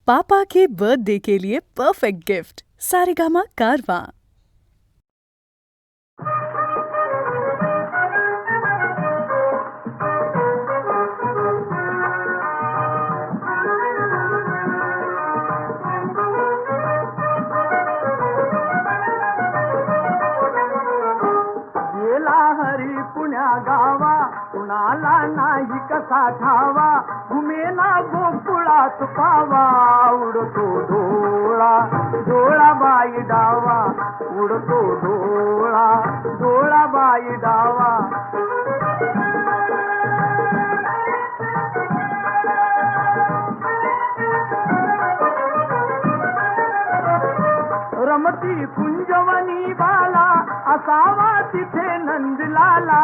पापा के birthday के लिए perfect gift Saregama कारवां। गेला हरी पुण्या गावा कुणाला नाही कसा ठावा घुमेला गोकुळात पावा उडतो डोळा डोळा बाई डावा उडतो डोळा डोळा बाई डावा रमती कुंजवनी बाला असावा तिथे नंदलाला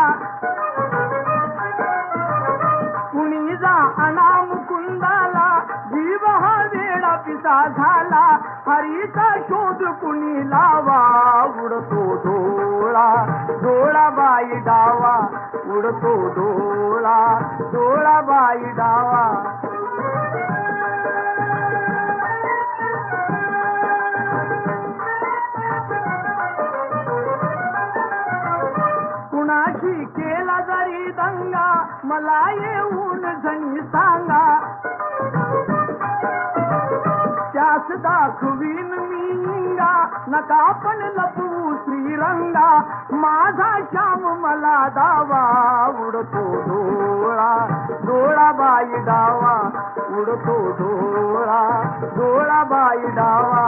कुणी जा अनाम कुंदाला जीव हा वेडा पिसा झाला हरीचा शोध कुणी लावा उडतो डोळा डोळा बाई डावा उडतो डोळा डोळा बाई डावा कुणाशी केला जरी दंगा मला येऊन जणी सांगा त्यास दाखवीन मी इंगा नका पण लपवू श्रीरंगा माझा श्याम मला दावा उडतो डोळा डोळा बाई डावा उडतो डोळा डोळा बाई डावा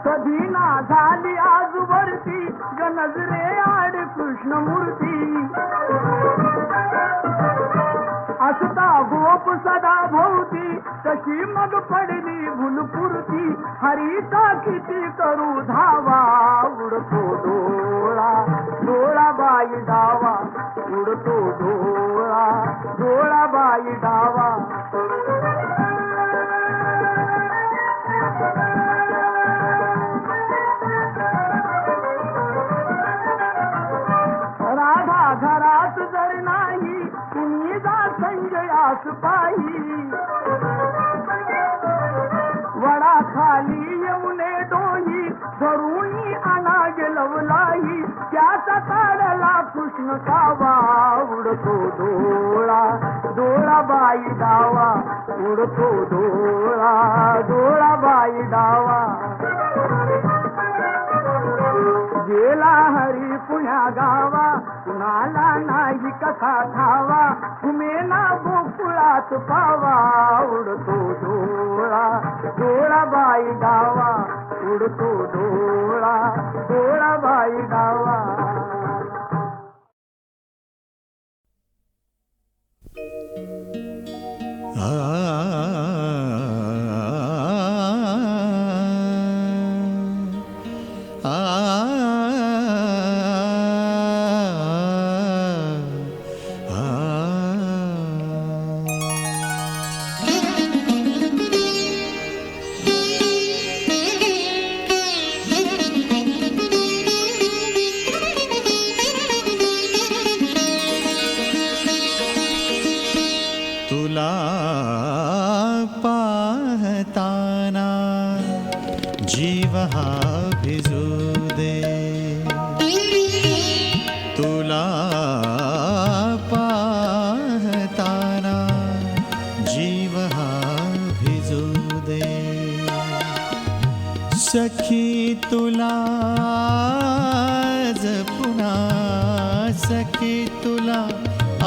कधी ना झाली आजवरती नजरे आड कृष्णमूर्ती असता गोप सदा भोवती कशी मग पडली भुलपुरती हरीचा किती करू धावा उडतो डोळा डोळा बाई डावा उडतो डोळा डोळा बाई डावा राधा घरात जर नाही तुम्ही जा संजयास पाही वडा खाली यमुने डोही धरुणी आणा गेलवलाई त्याचा काढला कृष्ण कावा उडतो डोळा डोळा बाई डावा उडतो डोळा डोळा बाई डावा गेला हरी पुण्या गावा कुणाला नाही कसा ठावा घुमेला गोकुळात पावा उडतो डोळा डोळा बाई डावा उडतो डोळा डोळा बाई डावा तुला पाहताना जीव हा भिजू दे तुला पाहताना जीव हा भिजू दे सखी तुला आज पुन्हा सखी तुला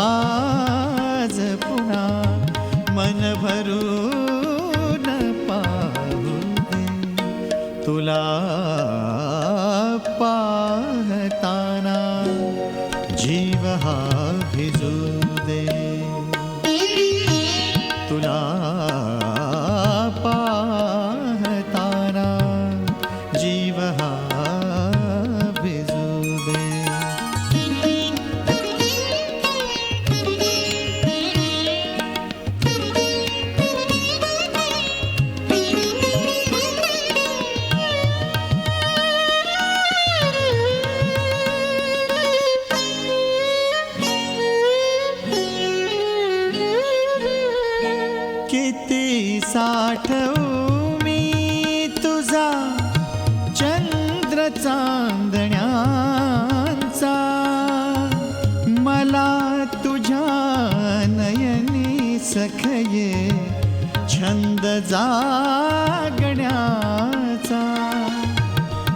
आज पुन्हा मन भरून पाहू दे तुला पाहताना जीव हा भिजू दे तुला पाहताना जीव हा भिजू दे साठवू मी तुझा चंद्र चांदण्यांचा, मला तुझ्या नयनी सखये छंद जागण्याचा.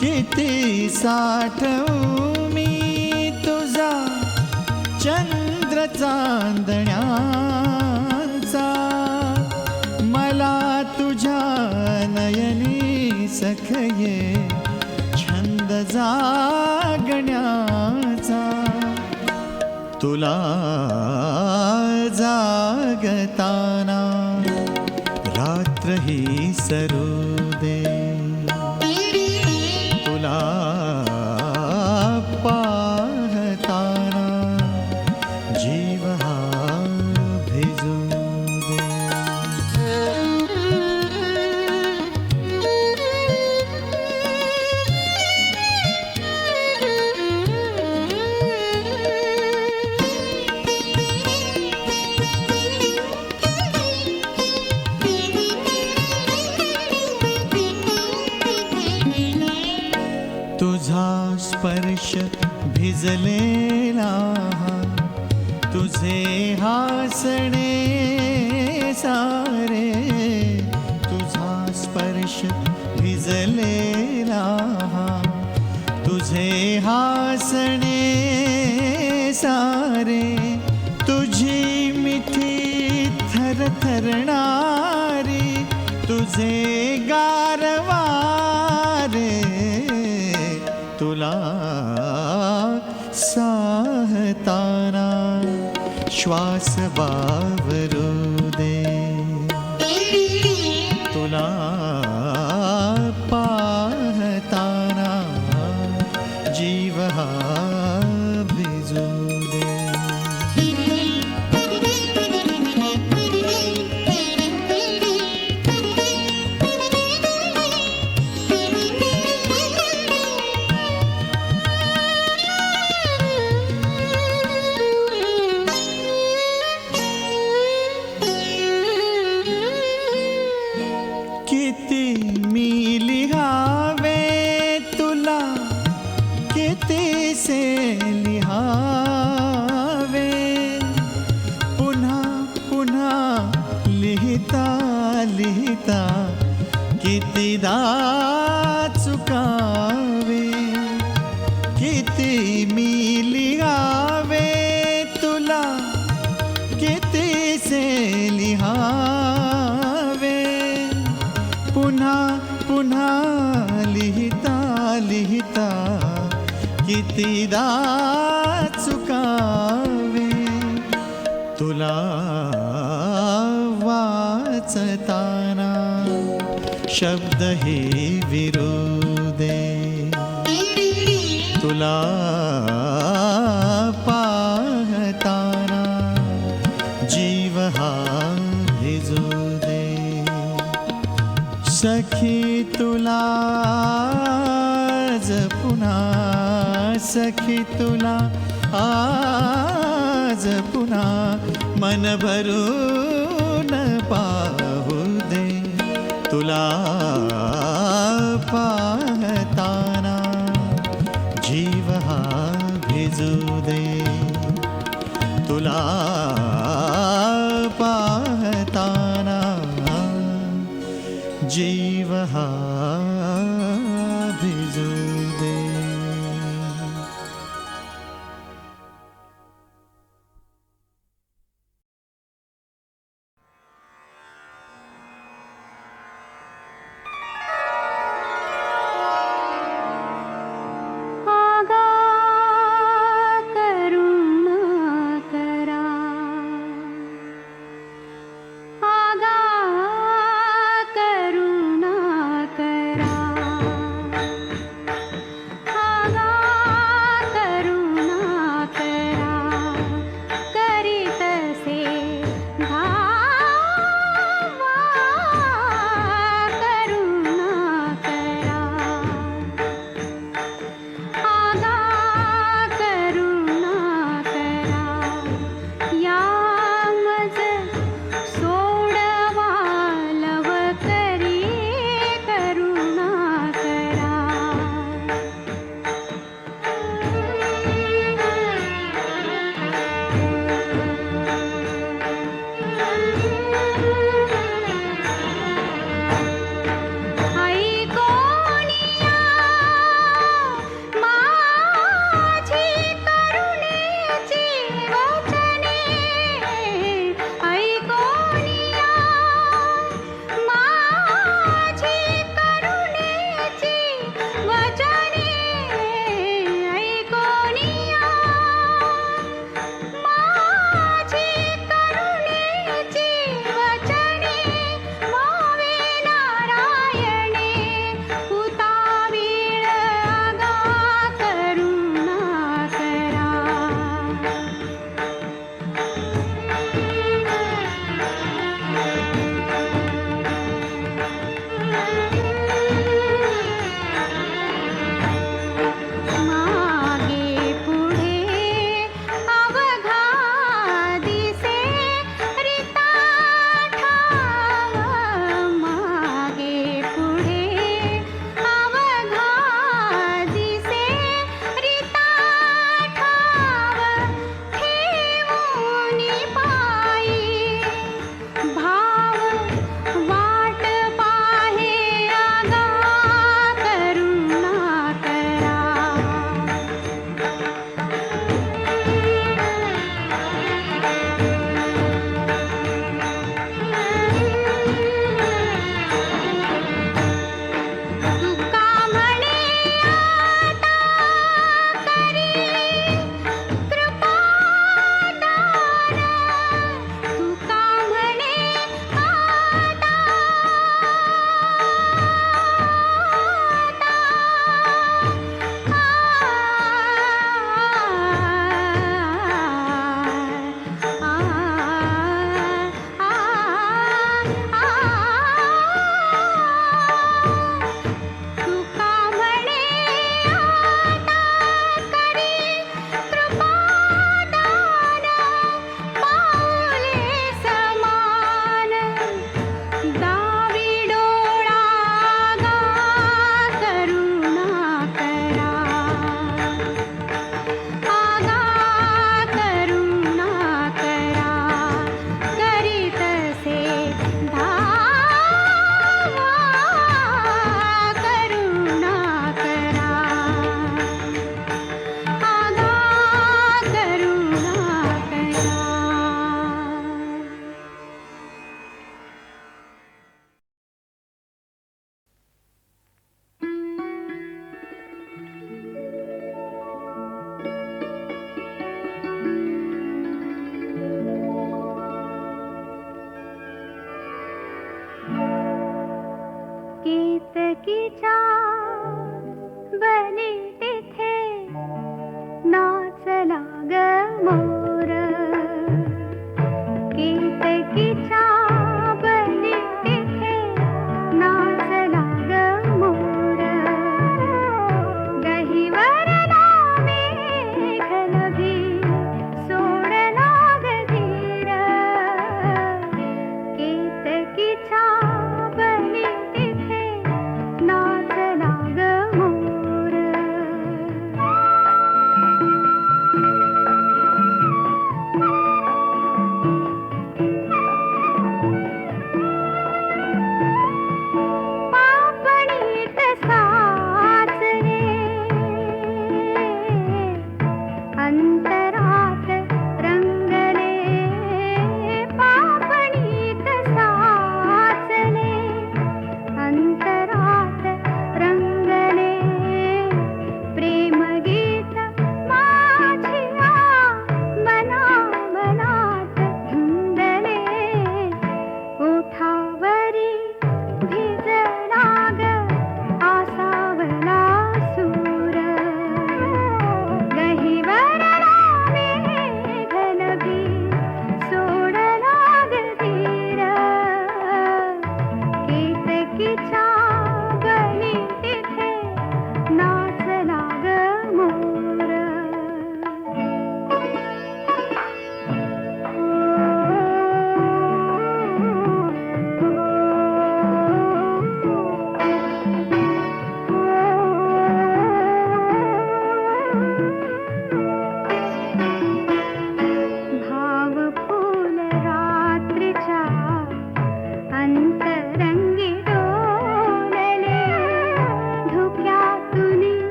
किती साठवू मी तुझा चंद्र चांदण्यांचा, मला तुझ्या नयनी सखये छंद जागण्याचा. तुला जागताना रात्र ही सरू दे, तुला पाहताना जीव हा भिजू दे. तुझा स्पर्श भिजलेला, तुझे हासणे सारे. तुझा स्पर्श भिजलेला, तुझे हासणे सारे. तुझी मिठी थरथरणारी, तुझे गारवारे. तुला साहताना श्वास बावरू दे, तुला पाहताना जीव हा भिजू दे. किती मी लिहावे तुला, कितीसे लिहावे. पुन्हा पुन्हा लिहिता लिहिता कितीदा चुकावे. किती मी लिहावे तुला, कितीसे लिहावे. पुन्हा पुन्हा लिहिता लिहिता कितीदा चुकावे. तुला वाचताना शब्द हे विरू दे, तुला पाहताना जीव हा भिजू दे. सखी तुला आज पुन्हा, सखी तुला आज पुन्हा मन भरून पाहू दे. तुला पाहताना जीव हा भिजू दे. तुला पाहताना जीव हा भिजू दे. करुणा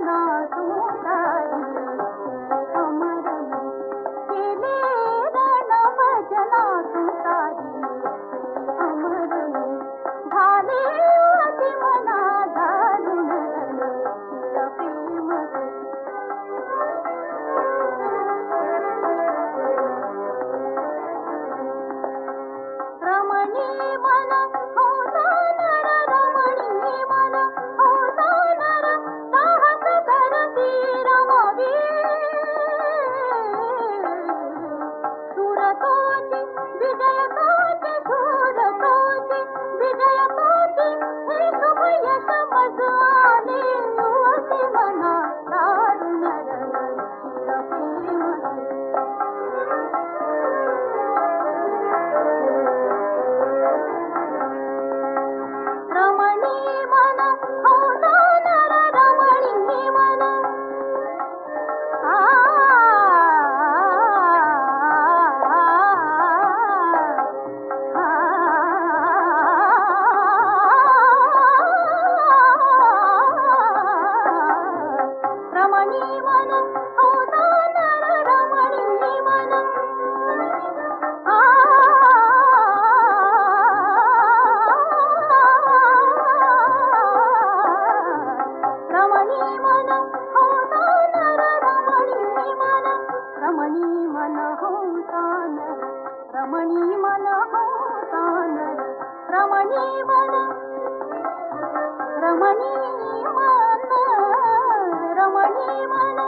भजना तुतारी अमर केले रण भजना तुतारी अमर झाले अति मना दारुण रण प्रेम रमणी मन होता नर रमणी मन होता नर साहस करती रमवी सुरतोची विजय तोची सुरतोची विजय तोची हे शुभ यश मज आले युवती मना दारुण रण प्रेम रमणी मन होता नर रमणी मन रमणी मन होता नर रमणी मन रमणी मन होता नर रमणी मन रमणी मन होता नर रमणी मन होता नर रमणी मन रमणी मन रमणी मन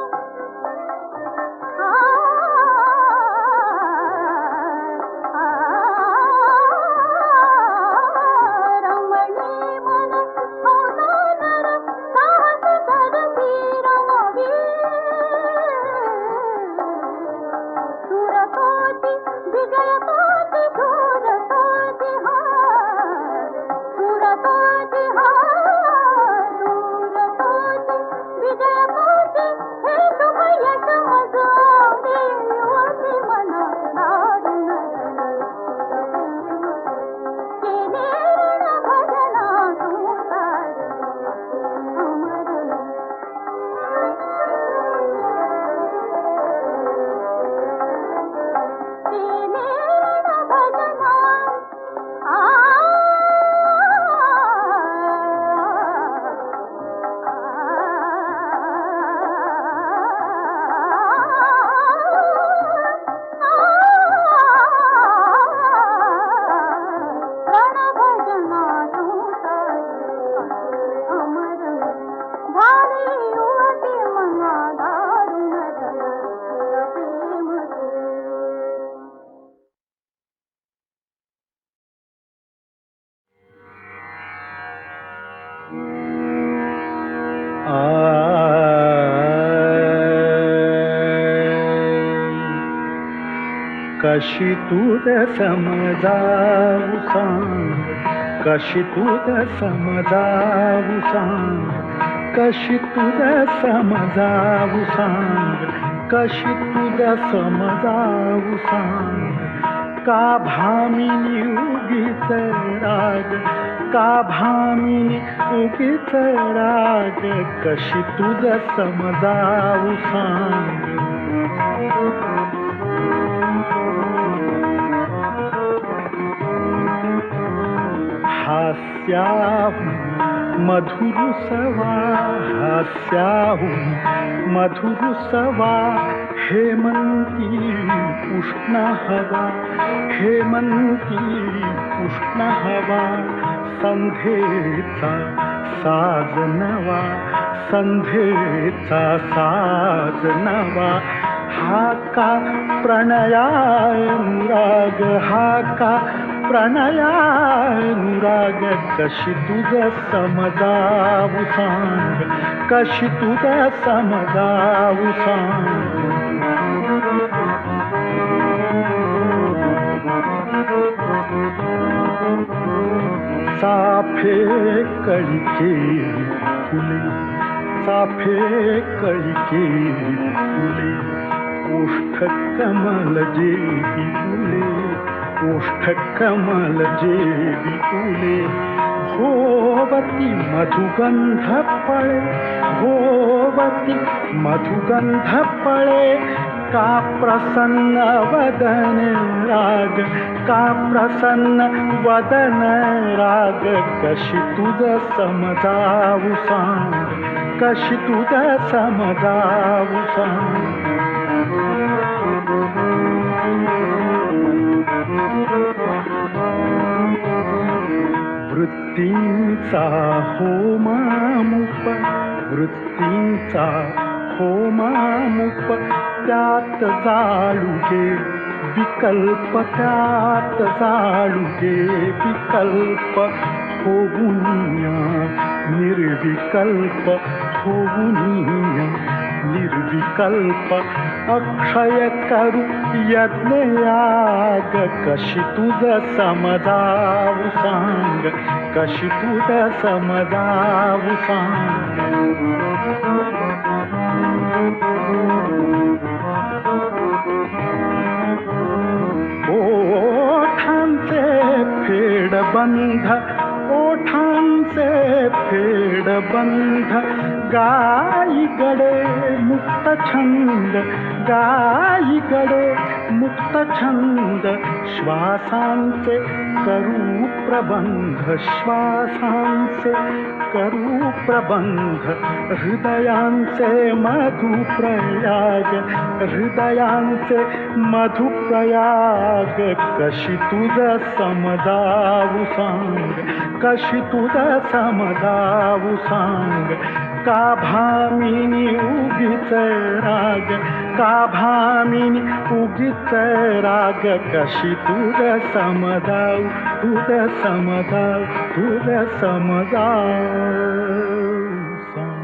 रमणी मन होता नर साहस करती रमवी सुरतोची विजय तोची सुरतोची सुरतोची सुरतोची विजय तोची हे शुभ यश मज आले युवती मना दारुण केले रण भजना तुतारी अमर केले रण भजना रण भजना तुतारी अमर झाली युवती मना दारुण रण प्रेम कशी तूच समजावू सांग कशी तूच समजावू सांग कशी तुझ समजावू सांग कशी तुझ समजावू सांग का भामिनी उगीच राग का भामिनी उगीच राग कशी तुझ समजावू सांग हास्याहून मधुर सवा हास्याहून मधुर सवा हेमंती उष्ण हवा हेमंती उष्ण हवा संध्येचा साज नवा संध्येचा साज नवा हा का प्रणयानुराग हा का प्रणयानुराग कशी तुझ समजावू सांग कशी तुझ समजावू सांग साफे कळके फुले साफे कळके फुले ओष्ठ कमल जेबी फुले ओष्ठ कमल जेबी फुले होवती मधुगंध पळे, होवती मधुगंध पळे, का प्रसन्न वदन राग, का प्रसन्न वदन राग, कशी तुझ समजावू सांग, कशी तुझ समजावू सांग. वृत्तींचा होमामुप, वृत्तींचा होमामुप, त्यात जाळू गे विकल्प, त्यात जाळू गे विकल्प, होऊनिया निर्विकल्प, होऊनिया निर्विकल्प, अक्षय करू यज्ञयाग, कशी तुझ समजावू सांग, कशी तुझ समजावू सांग. ओठांचे फेडबंध, ओठांचे फेडबंध, गाई गडे मुक्त छंद, गाई गडे मुक्त छंद, श्वासांचे करू प्रबंध, श्वासांचे करू प्रबंध, हृदयांचे मधुप्रयाग, हृदयांचे मधुप्रयाग, कशी तुझ समजावू सांग, कशी तुझ समजावू सांग. का भामिनी उगीच राग, का भामिनी उगीच राग, कशी तुझ समजावू, तुझ समजावू, तुझ समजावू सांग.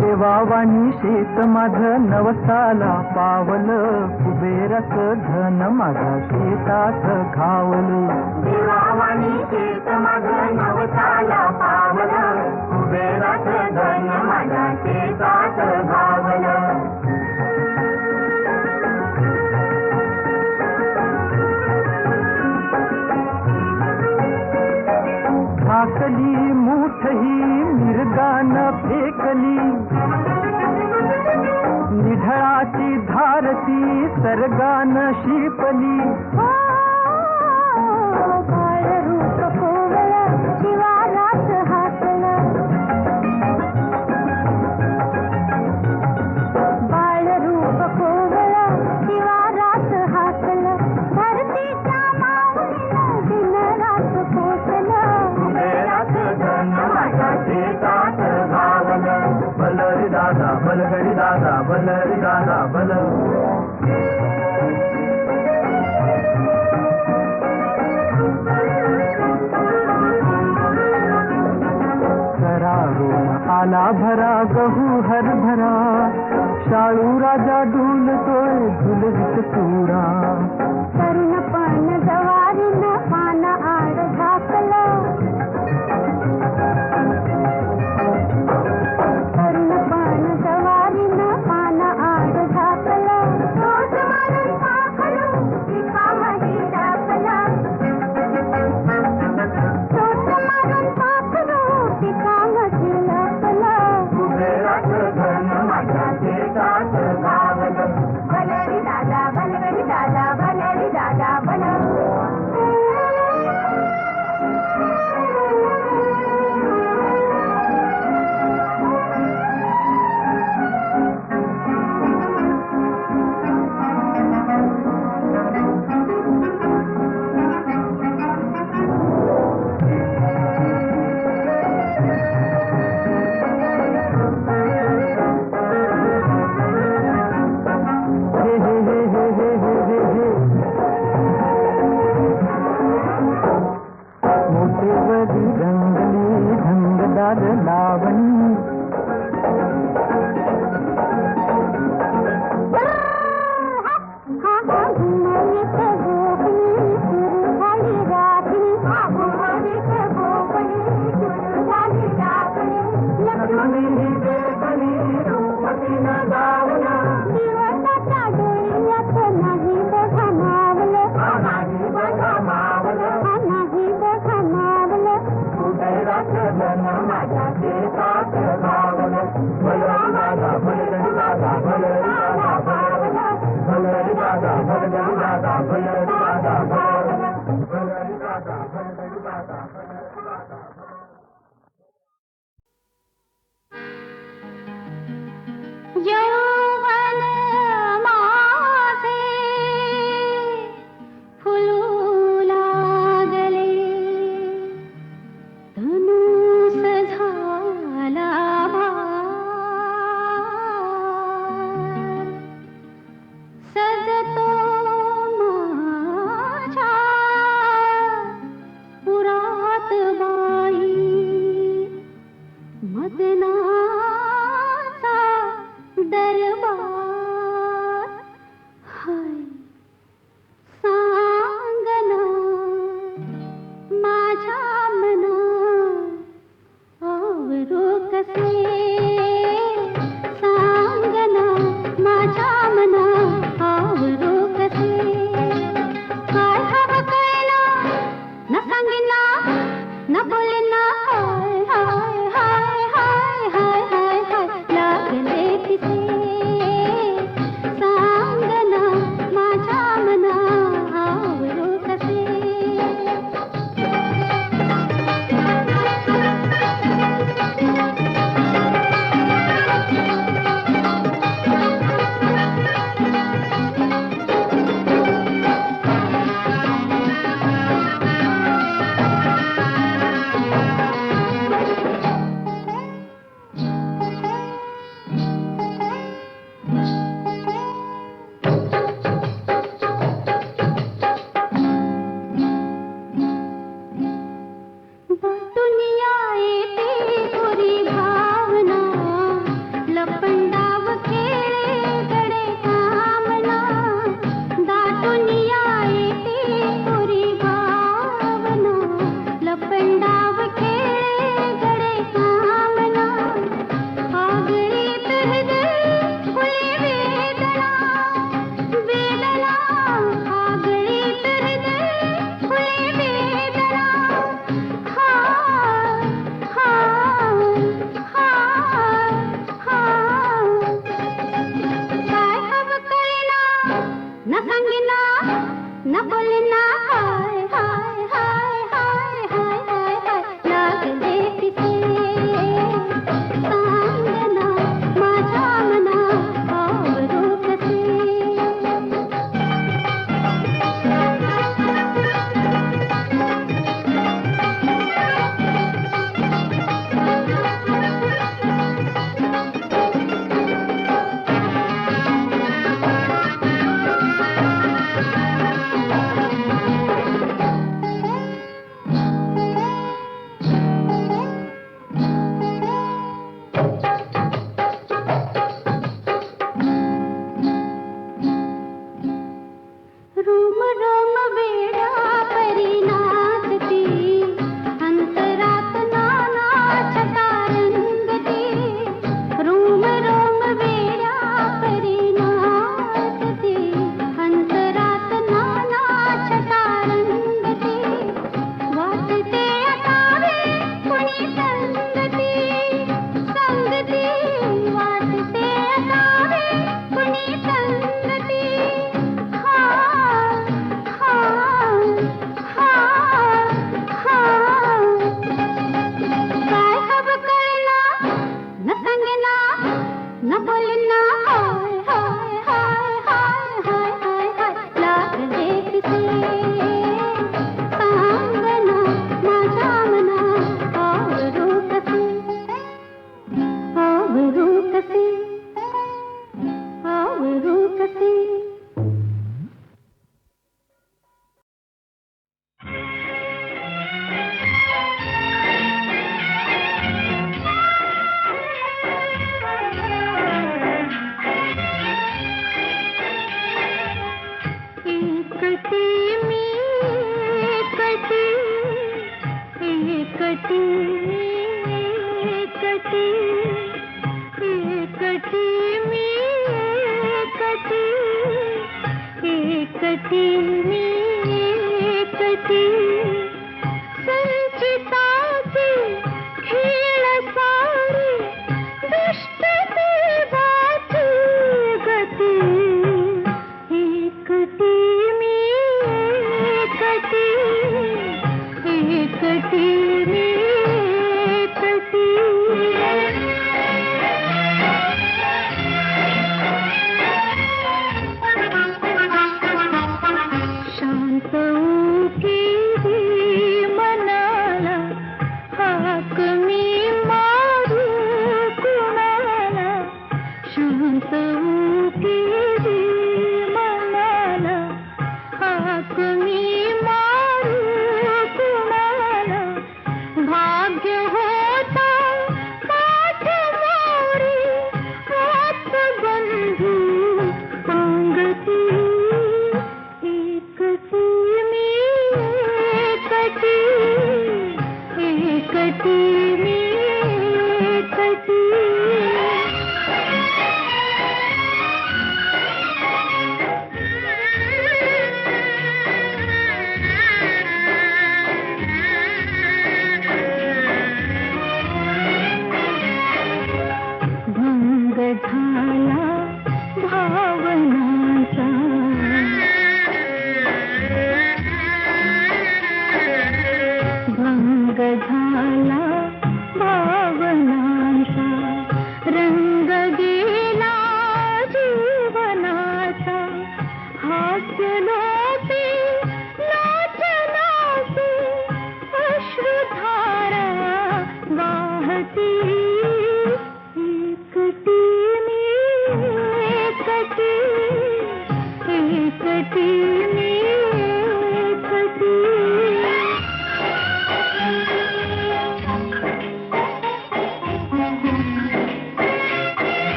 देवावानी शेत माझं नवसाला पावलं, कुबेराच धन माझ्या शेतात घावलं. देवावानी शेत माझं नवसाला पावलं, कुबेराच धन माझ्या शेतात घावलं. झाकली मूठही मिरगान फेकली, निढळाची धारती सर्गान शिपली. रूप कोवळं शिवारात हातलं, बाळरूप कोवळं शिवारात हातलं, धरतीच्या माऊलीनं दिनरात पोचलं. कुबेराच धन माझ्या शेतात घावलं. बल रे दादा बल गडी दादा, बल रे दादा बल. करारून आला भरा गहू हरभरा, शाळू राजा डुलतोय झुलवित तुरा. तरुणपण जवारीनं पान आड झाकलं, तरुणपण जवारीनं पान आड झाकलं. तोच मारून पाखरू पिकामध्ये टाकलं, तोच मारून पाखरू पिकामध्ये लपलं. कुबेराच धन माझ्या शेतात घावलं. भलरी दादा भलगडी दादा, भलरी दादा भल. यौवन माझे फुलू लागले, धनुष झाला भार, सजतो माझ्या पुरात बाई, मदनाचा दरबार. हाय सांगना माझ्या मना आवरो कसे, सांगना माझ्या मना आवरो कसे. काय हवं कळेना न सांगेना न बोलेना, हाय हाय हाय हाय हाय हाय लागले तिसे, सांगना माझ्या मना आवरो कसे. दुनिया येते पुरी भावना, लपंडाव खेळे गडे कामना. दाटुनिया येते पुरी भावना, लपंडाव खेळे गडे कामना. आगळीत हृदय फुले वेदना, वेदना आगळीत हृदय फुले वेदना. हाय हाय हाय हाय काय हवं कळेना न सांगेना न बोलेना, हाय हाय हाय हाय हाय हाय हाय लागले तिसे, सांगना माझ्या मना आवरो कसे. रोम रोम वेड्या परी नाचती, अंतरात नाना छटा रंगती. रोम रोम वेड्या परी नाचती, अंतरात नाना छटा रंगती. वाटते असावे कुणी संगती, संगती वाटते असावे कुणी संगती. हाय हाय हाय हाय काय हवं कळेना न सांगेना न बोलेना, हाय हाय हाय हाय हाय हाय हाय लागले तिसे, सांगना माझ्या मना आवरो कसे, आवरो कसे, आवरो कसे. एकटी मी एकटी, एकटी एकटी, एकटी मी एकटी, एकटी मी एकटी. संचिताची खेळ सारी दुष्टते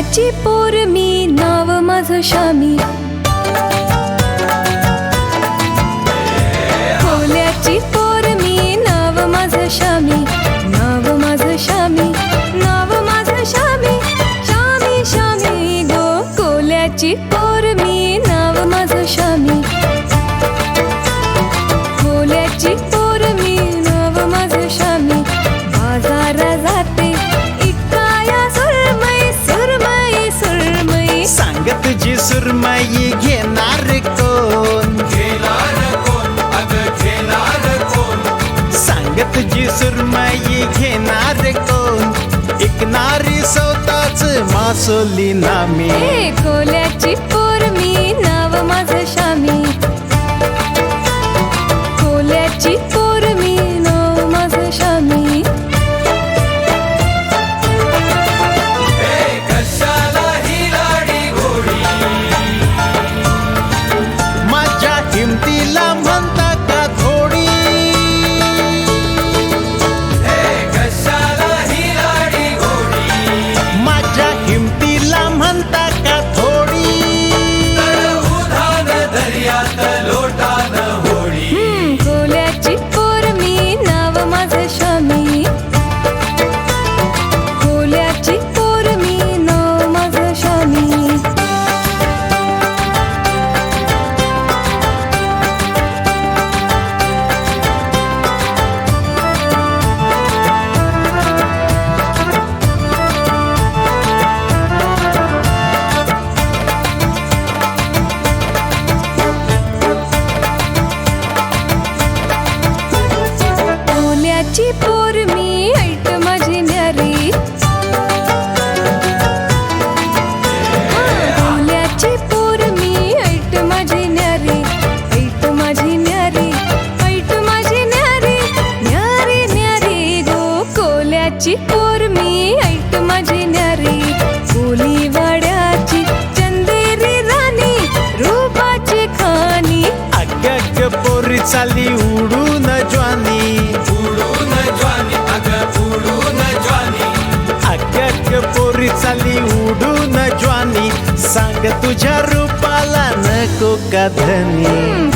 कोल्याची पोर मी नाव माझं शामी कोल्याची पोर मी नाव माझं शामी नाव माझं शामी नाव माझं शामी शामी शामी गो कोल्याची पोर मी नाव माझं शामी कोल्याची पोर मी नाव माझं शामी बाजारा जाते सांग तुझी सुरमई घेणार कोण सांग तुझी सुरमई घेणार कोण ऐकणारी स्वतःच मासोली नामी कोल्याची पोर मी नाव माझं शामी कोल्याची पोर मी नाव माझं शामी हिमतीला म्हणता का थोडी माझ्या हिमतीला म्हणता का थोडी कोल्याची पोर मी नाव माझं शामी कोल्याची पोर मी नाव माझं शामी कोल्याची पोर मी ऐट माझी न्यारी कोल्याची पोर मी ऐट माझी न्यारी ऐट माझी न्यारी ऐट माझी न्यारी न्यारी न्यारी गो कोल्याची पोर मी ऐट माझी न्यारी कोलीवाड्याची चंदेरी राणी रूपाची खानी अग्ग पोरी चाली उडून ज्वानी अग्ग पोरी चाली उडून ज्वानी सांग तुझ्या रूपाला नको का धनी